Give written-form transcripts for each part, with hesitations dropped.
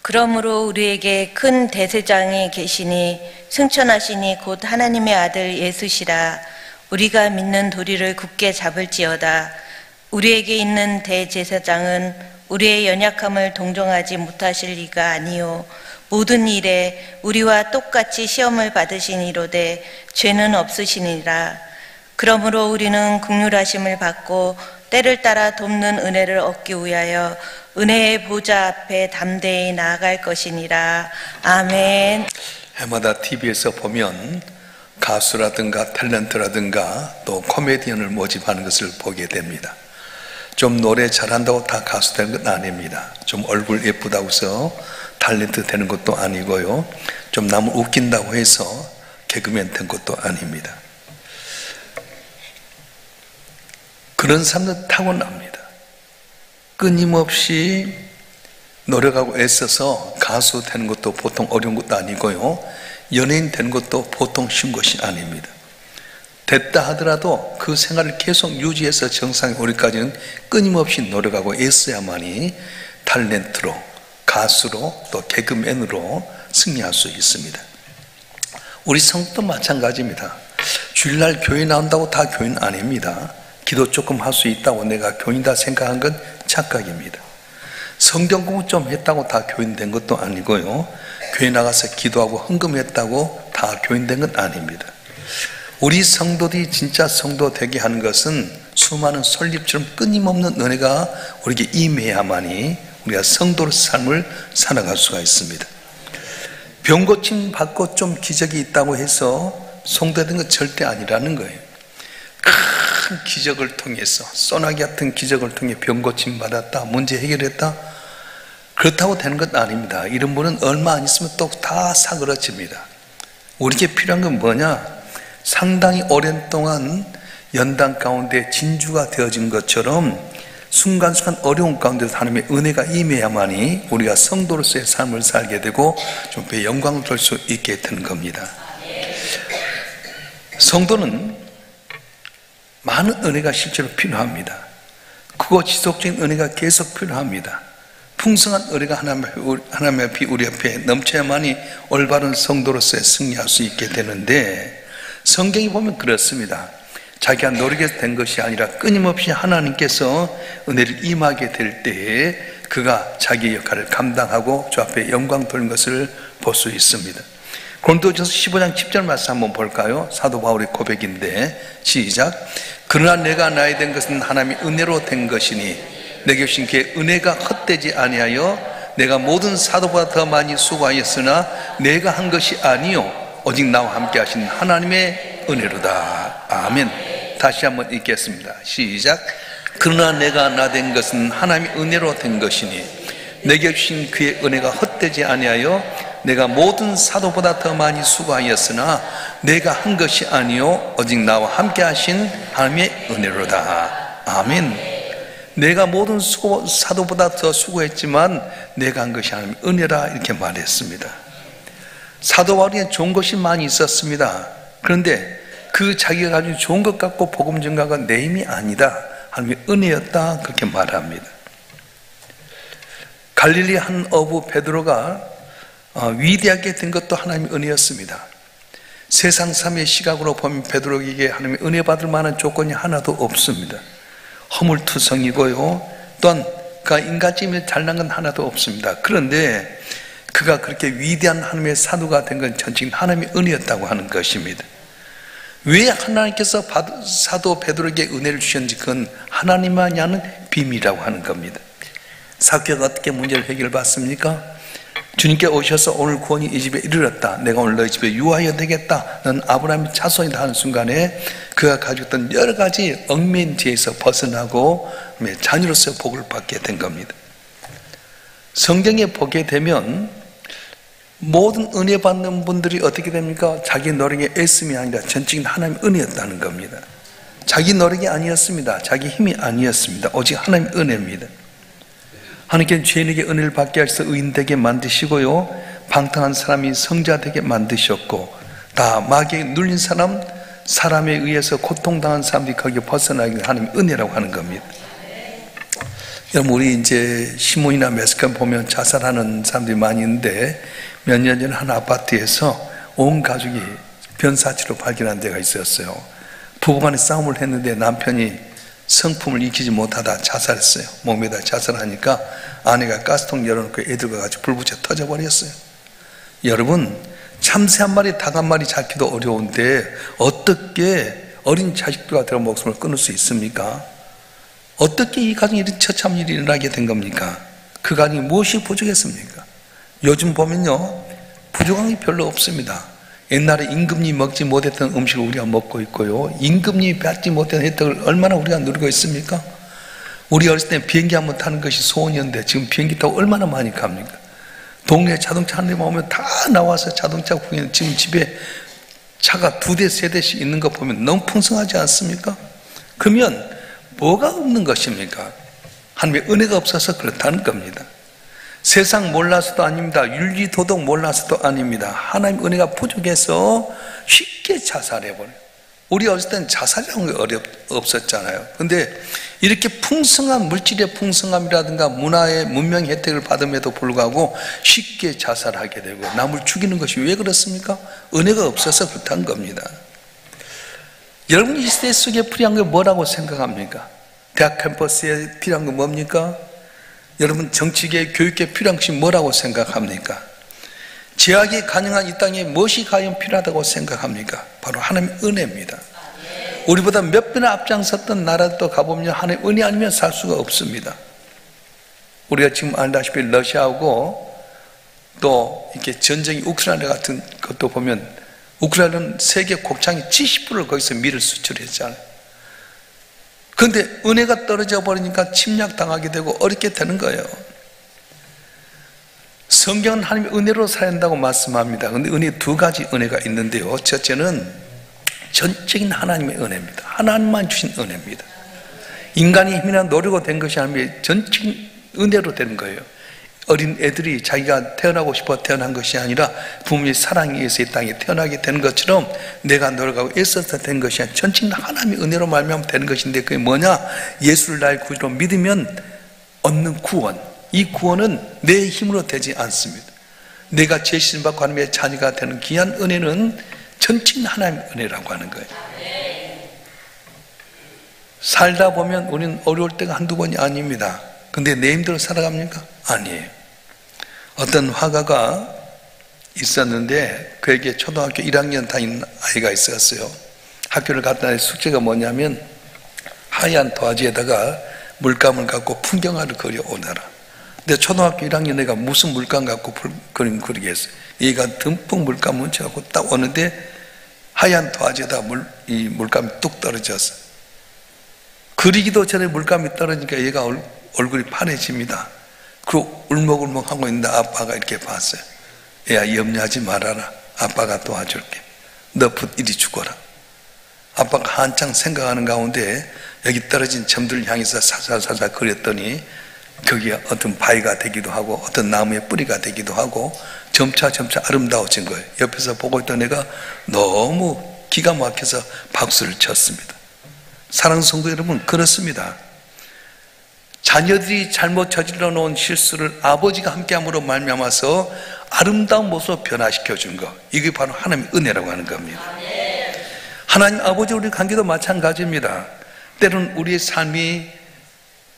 그러므로 우리에게 큰 대제사장이 계시니 승천하시니 곧 하나님의 아들 예수시라. 우리가 믿는 도리를 굳게 잡을지어다. 우리에게 있는 대제사장은 우리의 연약함을 동정하지 못하실 리가 아니요 모든 일에 우리와 똑같이 시험을 받으시니로되 죄는 없으시니라. 그러므로 우리는 긍휼하심을 받고 때를 따라 돕는 은혜를 얻기 위하여 은혜의 보좌 앞에 담대히 나아갈 것이니라. 아멘. 해마다 TV에서 보면 가수라든가 탤런트라든가 또 코미디언을 모집하는 것을 보게 됩니다. 좀 노래 잘한다고 다 가수 되는 건 아닙니다. 좀 얼굴 예쁘다고 해서 탤런트 되는 것도 아니고요, 좀 남을 웃긴다고 해서 개그맨 된 것도 아닙니다. 그런 사람들 타고납니다. 끊임없이 노력하고 애써서 가수 되는 것도 보통 어려운 것도 아니고요, 연예인 되는 것도 보통 쉬운 것이 아닙니다. 됐다 하더라도 그 생활을 계속 유지해서 정상에 오기까지는 끊임없이 노력하고 애써야만이 탤런트로, 가수로, 또 개그맨으로 승리할 수 있습니다. 우리 성도도 마찬가지입니다. 주일날 교회 나온다고 다 교인 아닙니다. 기도 조금 할 수 있다고 내가 교인이다 생각한 건 착각입니다. 성경 공부 좀 했다고 다 교인 된 것도 아니고요, 교회 나가서 기도하고 헌금했다고 다 교인 된 건 아닙니다. 우리 성도들이 진짜 성도 되게 하는 것은 수많은 솔잎처럼 끊임없는 은혜가 우리에게 임해야만이 우리가 성도의 삶을 살아갈 수가 있습니다. 병 고침 받고 좀 기적이 있다고 해서 성도 된 건 절대 아니라는 거예요. 큰 기적을 통해서, 소나기 같은 기적을 통해 병 고침 받았다, 문제 해결했다, 그렇다고 되는 건 아닙니다. 이런 분은 얼마 안 있으면 또 다 사그러집니다. 우리에게 필요한 건 뭐냐? 상당히 오랜 동안 연단 가운데 진주가 되어진 것처럼 순간순간 어려운 가운데서 하나님의 은혜가 임해야만이 우리가 성도로서의 삶을 살게 되고 좀 영광을 돌 수 있게 되는 겁니다. 성도는 많은 은혜가 실제로 필요합니다. 크고 지속적인 은혜가 계속 필요합니다. 풍성한 은혜가 하나님 앞에 우리 앞에 넘쳐야만이 올바른 성도로서의 승리할 수 있게 되는데, 성경이 보면 그렇습니다. 자기가 노력해서 된 것이 아니라 끊임없이 하나님께서 은혜를 임하게 될 때에 그가 자기의 역할을 감당하고 주 앞에 영광 돌린 것을 볼 수 있습니다. 고린도전서 15장 10절 말씀 한번 볼까요? 사도 바울의 고백인데, 시작. 그러나 내가 나이 된 것은 하나님의 은혜로 된 것이니 내게 주신 그의 은혜가 헛되지 아니하여 내가 모든 사도보다 더 많이 수고하였으나 내가 한 것이 아니요 오직 나와 함께 하신 하나님의 은혜로다. 아멘. 다시 한번 읽겠습니다. 시작. 그러나 내가 나 된 것은 하나님의 은혜로 된 것이니 내게 주신 그의 은혜가 헛되지 아니하여 내가 모든 사도보다 더 많이 수고하였으나 내가 한 것이 아니요 오직 나와 함께 하신 하나님의 은혜로다. 아멘. 내가 모든 사도보다 더 수고했지만 내가 한 것이 하나님의 은혜라, 이렇게 말했습니다. 사도 바울에게 좋은 것이 많이 있었습니다. 그런데 그 자기가 가진 좋은 것 갖고 복음 전가가 내 힘이 아니다, 하나님의 은혜였다, 그렇게 말합니다. 갈릴리 한 어부 베드로가 위대하게 된 것도 하나님의 은혜였습니다. 세상 삶의 시각으로 보면 베드로에게 하나님의 은혜 받을 만한 조건이 하나도 없습니다. 허물투성이고요, 또한 그가 인간적인 잘난 건 하나도 없습니다. 그런데 그가 그렇게 위대한 하나님의 사도가 된 건 전적인 하나님의 은혜였다고 하는 것입니다. 왜 하나님께서 사도 베드로에게 은혜를 주셨는지 그건 하나님만이 아는 비밀이라고 하는 겁니다. 사개가 어떻게 문제를 해결받습니까? 주님께 오셔서 오늘 구원이 이 집에 이르렀다, 내가 오늘 너희 집에 유하여 되겠다, 넌 아브라함의 자손이다 하는 순간에 그가 가지고 있던 여러 가지 얽매인 뒤에서 벗어나고 자녀로서 복을 받게 된 겁니다. 성경에 보게 되면 모든 은혜 받는 분들이 어떻게 됩니까? 자기 노력에 애씀이 아니라 전적인 하나님의 은혜였다는 겁니다. 자기 노력이 아니었습니다. 자기 힘이 아니었습니다. 오직 하나님의 은혜입니다. 하나님께는 죄인에게 은혜를 받게 하셔서 의인 되게 만드시고요, 방탕한 사람이 성자 되게 만드셨고, 다 마귀에 눌린 사람에 의해서 고통당한 사람들이 거기에 벗어나게 하나님의 은혜라고 하는 겁니다. 여러분, 우리 이제 신문이나 매스컴 보면 자살하는 사람들이 많이 있는데, 몇 년 전에 한 아파트에서 온 가족이 변사체로 발견한 데가 있었어요. 부부간에 싸움을 했는데 남편이 성품을 익히지 못하다 자살했어요. 몸에다 자살하니까 아내가 가스통 열어놓고 애들과 같이 불 붙여 터져버렸어요. 여러분, 참새 한 마리, 닭 한 마리 잡기도 어려운데 어떻게 어린 자식들과 들어 목숨을 끊을 수 있습니까? 어떻게 이 가정에 이런 처참한 일이 일어나게 된 겁니까? 그 가정이 무엇이 부족했습니까? 요즘 보면요, 부족한 게 별로 없습니다. 옛날에 임금님이 먹지 못했던 음식을 우리가 먹고 있고요, 임금님이 받지 못했던 혜택을 얼마나 우리가 누리고 있습니까? 우리 어렸을 때 비행기 한번 타는 것이 소원이었는데 지금 비행기 타고 얼마나 많이 갑니까? 동네에 자동차 한 대만 오면 다 나와서 자동차 구경. 지금 집에 차가 2대, 3대씩 있는 거 보면 너무 풍성하지 않습니까? 그러면 뭐가 없는 것입니까? 하나님의 은혜가 없어서 그렇다는 겁니다. 세상 몰라서도 아닙니다. 윤리 도덕 몰라서도 아닙니다. 하나님 은혜가 부족해서 쉽게 자살해버려요. 우리 어렸을 때는 자살이라는 게 없었잖아요. 근데 이렇게 풍성한 물질의 풍성함이라든가 문화의 문명 혜택을 받음에도 불구하고 쉽게 자살하게 되고 남을 죽이는 것이 왜 그렇습니까? 은혜가 없어서 그렇다는 겁니다. 여러분, 이 시대 속에 필요한 게 뭐라고 생각합니까? 대학 캠퍼스에 필요한 건 뭡니까? 여러분, 정치계, 교육계 필요한 것이 뭐라고 생각합니까? 제약이 가능한 이 땅에 무엇이 과연 필요하다고 생각합니까? 바로 하나님의 은혜입니다. 우리보다 몇 배나 앞장섰던 나라도 가보면 하나님의 은혜 아니면 살 수가 없습니다. 우리가 지금 알다시피 러시아하고 또 이렇게 전쟁이 우크라이나 같은 것도 보면 우크라이나는 세계 곡창의 70%를 거기서 밀을 수출했잖아요. 그런데 은혜가 떨어져 버리니까 침략당하게 되고 어렵게 되는 거예요. 성경은 하나님의 은혜로 살아야 한다고 말씀합니다. 그런데 은혜 2가지 은혜가 있는데요, 첫째는 전적인 하나님의 은혜입니다. 하나님만 주신 은혜입니다. 인간이 힘이나 노력으로 된 것이 아니라 전적인 은혜로 되는 거예요. 어린 애들이 자기가 태어나고 싶어 태어난 것이 아니라 부모의 사랑에 의해서 이 땅에 태어나게 되는 것처럼 내가 노력하고 애써서 된 것이 아니라 전적인 하나님의 은혜로 말미암아 되는 것인데, 그게 뭐냐? 예수를 나의 구주로 믿으면 얻는 구원. 이 구원은 내 힘으로 되지 않습니다. 내가 죄신 받고 하나님의 자녀가 되는 귀한 은혜는 전적인 하나님의 은혜라고 하는 거예요. 살다 보면 우리는 어려울 때가 한두 번이 아닙니다. 근데 내 힘대로 살아갑니까? 아니에요. 어떤 화가가 있었는데 그에게 초등학교 1학년 다니는 아이가 있었어요. 학교를 갔다 숙제가 뭐냐면 하얀 도화지에다가 물감을 갖고 풍경화를 그려오너라. 근데 초등학교 1학년 애가 무슨 물감 갖고 그림 그리겠어요? 얘가 듬뿍 물감 뭉쳐갖고 딱 오는데 하얀 도화지에다 이 물감이 뚝 떨어졌어. 그리기도 전에 물감이 떨어지니까 얘가 얼굴이 파래집니다. 그리고 울먹울먹 하고 있는데 아빠가 이렇게 봤어요. 얘야, 염려하지 말아라. 아빠가 도와줄게. 너 이리 죽어라. 아빠가 한창 생각하는 가운데 여기 떨어진 점들을 향해서 사살사살 그렸더니 거기에 어떤 바위가 되기도 하고 어떤 나무의 뿌리가 되기도 하고 점차 아름다워진 거예요. 옆에서 보고 있던 애가 너무 기가 막혀서 박수를 쳤습니다. 사랑하는 성도 여러분, 그렇습니다. 자녀들이 잘못 저질러 놓은 실수를 아버지가 함께함으로 말미암아서 아름다운 모습으로 변화시켜 준 것, 이게 바로 하나님의 은혜라고 하는 겁니다. 하나님 아버지 우리 관계도 마찬가지입니다. 때로는 우리의 삶이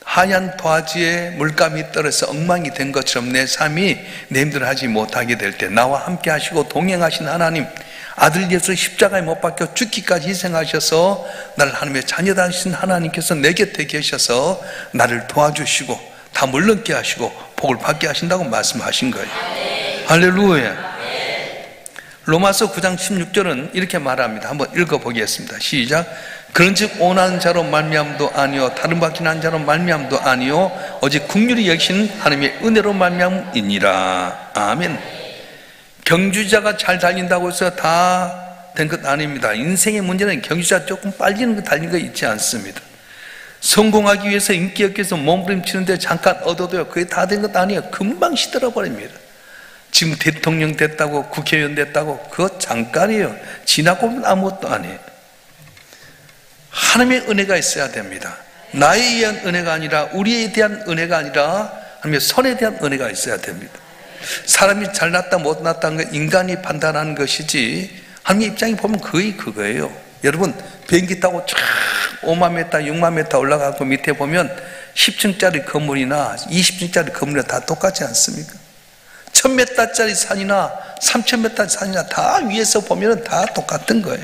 하얀 도화지에 물감이 떨어져서 엉망이 된 것처럼 내 삶이 내 힘대로 하지 못하게 될 때 나와 함께 하시고 동행하신 하나님, 아들 예수 십자가에 못 박혀 죽기까지 희생하셔서 나를 하나님의 자녀다 하신 하나님께서 내 곁에 계셔서 나를 도와주시고 다 물러게 하시고 복을 받게 하신다고 말씀하신 거예요. 할렐루야. 로마서 9장 16절은 이렇게 말합니다. 한번 읽어보겠습니다. 시작. 그런즉 온한 자로 말미암도 아니요 다른 바뀐 한 자로 말미암도 아니요 오직 긍휼히 여기신 하나님의 은혜로 말미암이니라. 아멘. 경주자가 잘 달린다고 해서 다 된 것 아닙니다. 인생의 문제는 경주자 조금 빨리 달리는 거 있지 않습니다. 성공하기 위해서 인기 얻기 위해서 몸부림치는데 잠깐 얻어도요 그게 다 된 것 아니에요. 금방 시들어 버립니다. 지금 대통령 됐다고 국회의원 됐다고 그거 잠깐이에요. 지나고 보면 아무것도 아니에요. 하나님의 은혜가 있어야 됩니다. 나에 의한 은혜가 아니라 우리에 대한 은혜가 아니라 하나님의 선에 대한 은혜가 있어야 됩니다. 사람이 잘났다 못났다는 건 인간이 판단하는 것이지 하나님의 입장에 보면 거의 그거예요. 여러분 비행기 타고 쫙 5만 미터 6만 미터 올라가고 밑에 보면 10층짜리 건물이나 20층짜리 건물이나 다 똑같지 않습니까? 1000m짜리 산이나 3000m짜리 산이나 다 위에서 보면 다 똑같은 거예요.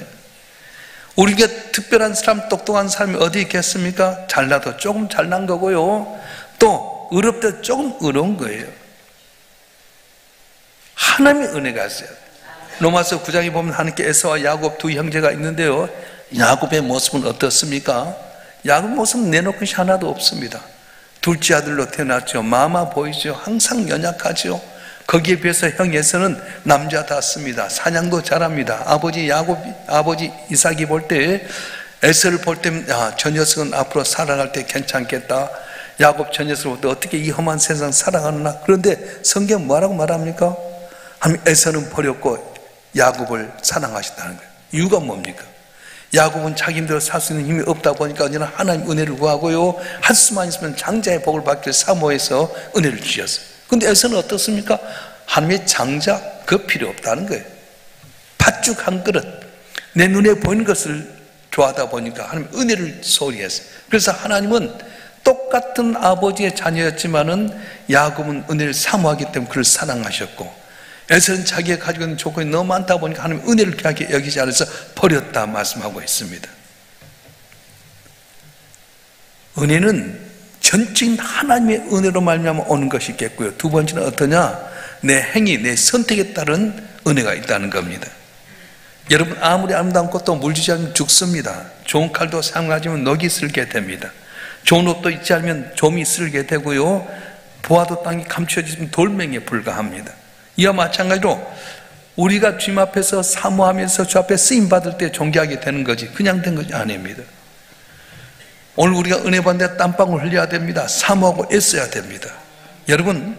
우리가 특별한 사람, 똑똑한 사람이 어디 있겠습니까? 잘나도 조금 잘난 거고요, 또 어렵다 조금 어려운 거예요. 하나님의 은혜가 있어요. 로마서 9장에 보면 하나님께 에서와 야곱 두 형제가 있는데요, 야곱의 모습은 어떻습니까? 야곱의 모습은 내놓은 것이 하나도 없습니다. 둘째 아들로 태어났죠. 마마 보이죠. 항상 연약하죠. 거기에 비해서 형 에서는 남자답습니다. 사냥도 잘합니다. 아버지 이삭이 볼 때, 에서를 볼 때, 저 녀석은 앞으로 살아갈 때 괜찮겠다. 야곱 저 녀석을 볼 때 어떻게 이 험한 세상 살아가느냐. 그런데 성경 뭐라고 말합니까? 하나님 에서는 버렸고 야곱을 사랑하셨다는 거예요. 이유가 뭡니까? 야곱은 자기 힘대로 살 수 있는 힘이 없다 보니까 언제나 하나님 은혜를 구하고요, 할 수만 있으면 장자의 복을 받기를 사모해서 은혜를 주셨어요. 근데 에서는 어떻습니까? 하나님의 장자 그 필요 없다는 거예요. 팥죽 한 그릇, 내 눈에 보이는 것을 좋아하다 보니까 하나님 은혜를 소홀히 했어요. 그래서 하나님은 똑같은 아버지의 자녀였지만은 야곱은 은혜를 사모하기 때문에 그를 사랑하셨고, 에서는 자기가 가지고 있는 조건이 너무 많다 보니까 하나님 은혜를 귀하게 여기지 않아서 버렸다 말씀하고 있습니다. 은혜는 전적인 하나님의 은혜로 말미암아 오는 것이 있겠고요, 두 번째는 어떠냐? 내 행위, 내 선택에 따른 은혜가 있다는 겁니다. 여러분 아무리 아름다운 꽃도 물 주지 않으면 죽습니다. 좋은 칼도 사용하지 않으면 녹이 슬게 됩니다. 좋은 옷도 입지 않으면 좀이 슬게 되고요, 보아도 땅이 감춰지면 돌멩이에 불과합니다. 이와 마찬가지로 우리가 주님 앞에서 사모하면서 주 앞에 쓰임받을 때 존귀하게 되는 거지 그냥 된 것이 아닙니다. 오늘 우리가 은혜 받는데 땀방울 흘려야 됩니다. 사모하고 애써야 됩니다. 여러분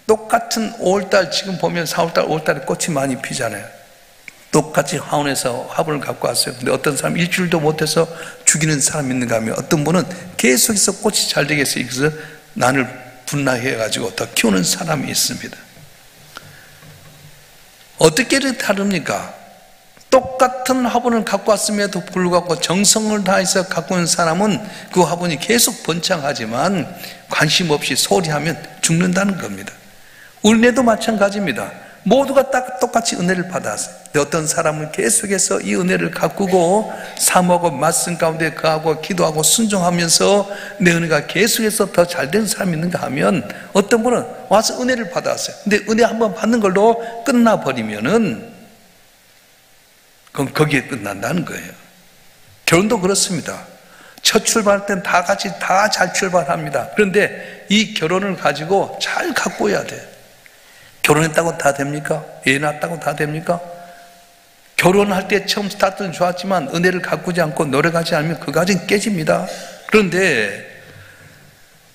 똑같은 5월달, 지금 보면 4월달 5월달에 꽃이 많이 피잖아요. 똑같이 화원에서 화분을 갖고 왔어요. 근데 어떤 사람 일주일도 못해서 죽이는 사람이 있는가 하면, 어떤 분은 계속해서 꽃이 잘 되겠어요. 그래서 난을 분나해 가지고 더 키우는 사람이 있습니다. 어떻게 다릅니까? 똑같은 화분을 갖고 왔음에도 불구하고 정성을 다해서 갖고 있는 사람은 그 화분이 계속 번창하지만 관심 없이 소홀히 하면 죽는다는 겁니다. 은혜도 마찬가지입니다. 모두가 딱 똑같이 은혜를 받았어요. 근데 어떤 사람은 계속해서 이 은혜를 가꾸고 사모하고 말씀 가운데 거하고 기도하고 순종하면서 내 은혜가 계속해서 더 잘된 사람이 있는가 하면, 어떤 분은 와서 은혜를 받았어요. 근데 은혜 한번 받는 걸로 끝나버리면은 그럼 거기에 끝난다는 거예요. 결혼도 그렇습니다. 첫 출발할 땐 다 같이 다 잘 출발합니다. 그런데 이 결혼을 가지고 잘 가꿔야 돼요. 결혼했다고 다 됩니까? 애 낳았다고 다 됩니까? 결혼할 때 처음 스타트는 좋았지만 은혜를 가꾸지 않고 노력하지 않으면 그 가정이 깨집니다. 그런데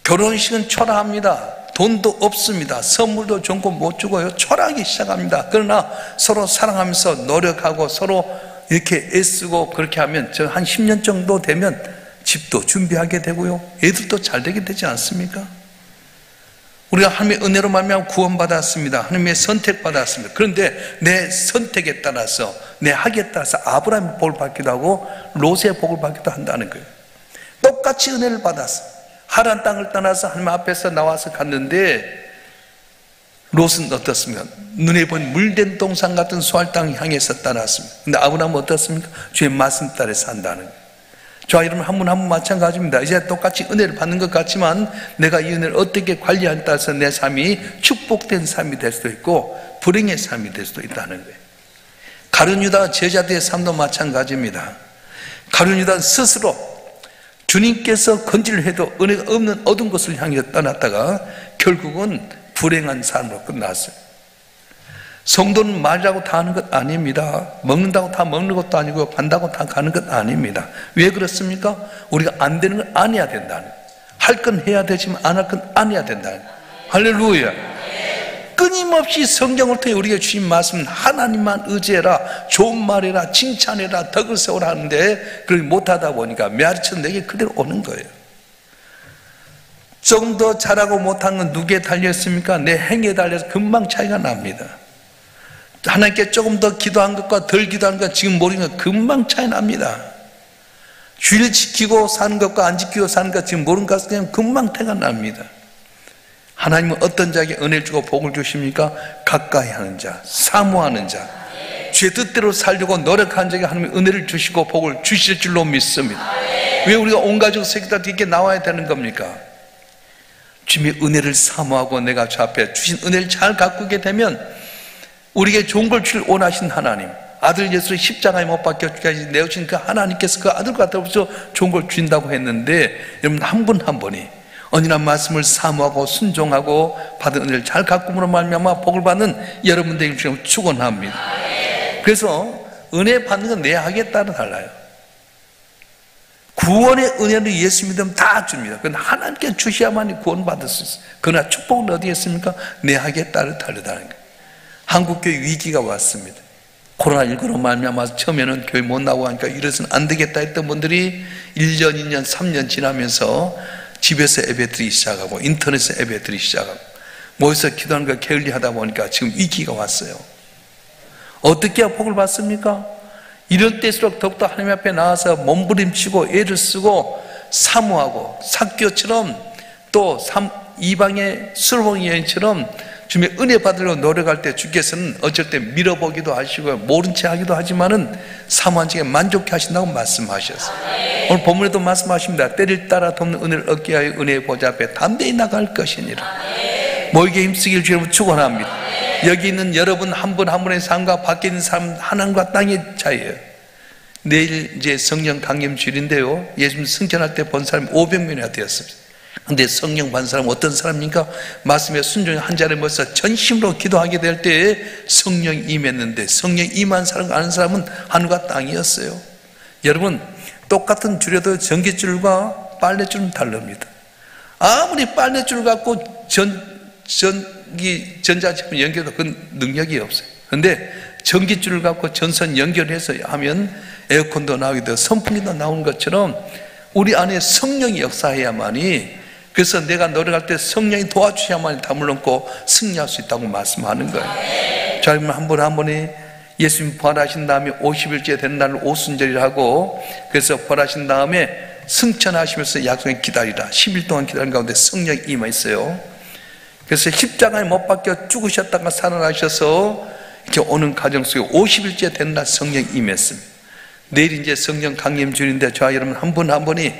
결혼식은 초라합니다. 돈도 없습니다. 선물도 좋은 거 못 주고요, 초라하기 시작합니다. 그러나 서로 사랑하면서 노력하고 서로 이렇게 애쓰고 그렇게 하면 한 10년 정도 되면 집도 준비하게 되고요, 애들도 잘 되게 되지 않습니까? 우리가 하나님의 은혜로 말미암아 구원받았습니다. 하나님의 선택받았습니다. 그런데 내 선택에 따라서, 내 학에 따라서 아브라함의 복을 받기도 하고 롯의 복을 받기도 한다는 거예요. 똑같이 은혜를 받았어요. 하란 땅을 떠나서 하나님 앞에서 나와서 갔는데, 롯은 어떻습니까? 눈에 보이는 물된 동산 같은 수할 땅을 향해서 떠났습니다. 근데 아브라함은 어떻습니까? 주의 말씀 따라 산다는 거예요. 저와 여러분 한 분 한 분 마찬가지입니다. 이제 똑같이 은혜를 받는 것 같지만 내가 이 은혜를 어떻게 관리하느냐에 따라서 내 삶이 축복된 삶이 될 수도 있고 불행의 삶이 될 수도 있다는 거예요. 가룟 유다 제자들의 삶도 마찬가지입니다. 가룟 유다는 스스로 주님께서 건지를 해도 은혜가 없는 어두운 곳을 향해 떠났다가 결국은 불행한 삶으로 끝났어요. 성도는 말이라고 다 하는 것 아닙니다. 먹는다고 다 먹는 것도 아니고요, 간다고 다 가는 것 아닙니다. 왜 그렇습니까? 우리가 안 되는 건 안 해야 된다는 거예요. 할 건 해야 되지만 안 할 건 안 해야 된다는 거예요. 할렐루야. 끊임없이 성경을 통해 우리에게 주신 말씀은 하나님만 의지해라, 좋은 말해라, 칭찬해라, 덕을 세우라 하는데 그걸 못하다 보니까 메아리처럼 내게 그대로 오는 거예요. 조금 더 잘하고 못한 건 누구에 달려있습니까? 내 행위에 달려서 금방 차이가 납니다. 하나님께 조금 더 기도한 것과 덜 기도한 것 지금 모르는 것 금방 차이 납니다. 주일 지키고 사는 것과 안 지키고 사는 것 지금 모르는 것은 그냥 금방 태가 납니다. 하나님은 어떤 자에게 은혜를 주고 복을 주십니까? 가까이 하는 자, 사모하는 자, 주의 뜻대로 살려고 노력하는 자에게 하나님이 은혜를 주시고 복을 주실 줄로 믿습니다. 왜 우리가 온 가족 새끼들한테 이렇게 나와야 되는 겁니까? 주님의 은혜를 사모하고 내가 주 앞에 주신 은혜를 잘 가꾸게 되면 우리에게 좋은 걸 줄 원하신 하나님, 아들 예수를 십자가에 못 박혀주기까지 내어주신 그 하나님께서 그 아들과 더불어서 좋은 걸 주신다고 했는데, 여러분 한 분 한 분이 언제나 말씀을 사모하고 순종하고 받은 은혜를 잘 가꿈으로 말미암아 복을 받는 여러분들에게 주님 축원합니다. 그래서 은혜 받는 건 내 학에 따라 달라요. 구원의 은혜를 예수 믿으면 다 줍니다. 그건 하나님께 주셔야만 구원받을 수 있어요. 그러나 축복은 어디에 있습니까? 내 학에 따라 다르다는 거예요. 한국교회 위기가 왔습니다. 코로나19로 말미암아서 처음에는 교회 못 나오고 하니까 이래서는 안 되겠다 했던 분들이 1년, 2년, 3년 지나면서 집에서 예배드리기 시작하고 인터넷에서 예배드리기 시작하고 모여서 기도하는 걸 게을리하다 보니까 지금 위기가 왔어요. 어떻게 해야 복을 받습니까? 이럴 때일수록 더욱더 하나님 앞에 나와서 몸부림치고 애를 쓰고 사모하고 삭교처럼 또 이방의 술봉 여인처럼 주님의 은혜 받으려고 노력할 때 주께서는 어쩔 때 밀어보기도 하시고 모른 채 하기도 하지만은 사모한 척에 만족해 하신다고 말씀하셨어요. 오늘 본문에도 말씀하십니다. 때를 따라 돕는 은혜를 얻게 하여 은혜의 보좌 앞에 담대히 나갈 것이니라. 모이게 힘쓰기를 주님으로 축원합니다. 여기 있는 여러분 한 분 한 분의 삶과 밖에 있는 사람 하나님과 땅의 차이예요. 내일 이제 성령 강림 주일인데요, 예수님 승천할 때 본 사람이 500명이나 되었습니다. 근데 성령 받은 사람은 어떤 사람입니까? 말씀에 순종의 한 자리에 모여서 전심으로 기도하게 될 때에 성령이 임했는데, 성령이 임한 사람 아는 사람은 하늘과 땅이었어요. 여러분 똑같은 줄에도 전기줄과 빨래줄은 다릅니다. 아무리 빨래줄 갖고 전자제품 연결해도 그 능력이 없어요. 그런데 전기줄을 갖고 전선 연결해서 하면 에어컨도 나오게 되고 선풍기도 나오는 것처럼 우리 안에 성령이 역사해야만이, 그래서 내가 노력할 때 성령이 도와주셔야만이 담을 넘고 승리할 수 있다고 말씀하는 거예요. 자, 그러면 한 분 한 분이 예수님 부활하신 다음에 50일째 되는 날을 오순절이라 하고, 그래서 부활하신 다음에 승천하시면서 약속에 기다리라, 10일 동안 기다리는 가운데 성령이 임했어요. 그래서 십자가에 못 박혀 죽으셨다가 살아나셔서 이렇게 오는 가정 속에 50일째 된 날 성령이 임했습니다. 내일 이제 성령 강림 주일인데 저와 여러분 한 분 한 분이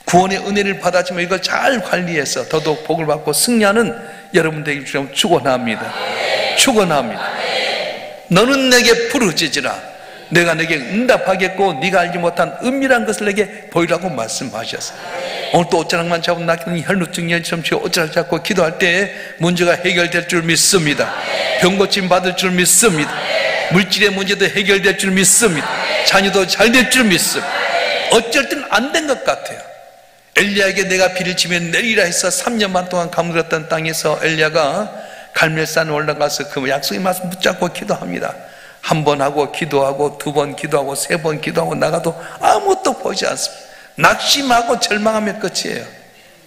구원의 은혜를 받았지만 이걸 잘 관리해서 더더욱 복을 받고 승리하는 여러분 되길 주님 축원합니다. 축원합니다. 너는 내게 부르짖으라, 내가 내게 응답하겠고 네가 알지 못한 은밀한 것을 내게 보이라고 말씀하셨어요. 오늘 또 옷자락만 잡은 낚이는 혈루증 연처럼 옷자락 잡고 기도할 때 문제가 해결될 줄 믿습니다. 병 고침 받을 줄 믿습니다. 물질의 문제도 해결될 줄 믿습니다. 자녀도 잘 될 줄 믿습니다. 어쩔 땐 안 된 것 같아요. 엘리야에게 내가 비를 치면 내리라 해서 3년 반 동안 가물었던 땅에서 엘리야가 갈멜산에 올라가서 그 약속의 말씀 붙잡고 기도합니다. 한 번 하고 기도하고 두 번 기도하고 세 번 기도하고 나가도 아무것도 보지 않습니다. 낙심하고 절망하면 끝이에요.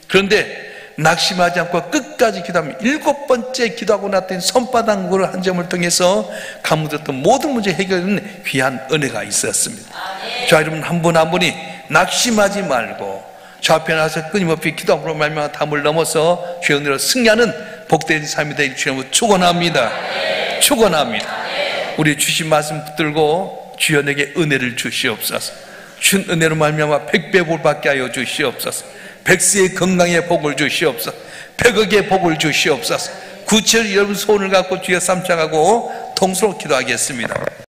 그런데 낙심하지 않고 끝까지 기도하면 7번째 기도하고 났더니 손바닥으로 한 점을 통해서 가물었던 모든 문제 해결되는 귀한 은혜가 있었습니다. 자, 여러분 한 분 한 분이 낙심하지 말고 저 앞에 나서 끊임없이 기도함으로 말미암아 담을 넘어서 주의 은혜로 승리하는 복된 삶이 되길 주님으로 축원합니다. 축원합니다. 우리 주신 말씀 붙들고 주여 내게 은혜를 주시옵소서. 준 은혜로 말미암아 100배 복 받게 하여 주시옵소서. 100세의 건강의 복을 주시옵소서. 100억의 복을 주시옵소서. 구체적으로 여러분 소원을 갖고 주여 삼창하고 통수로 기도하겠습니다.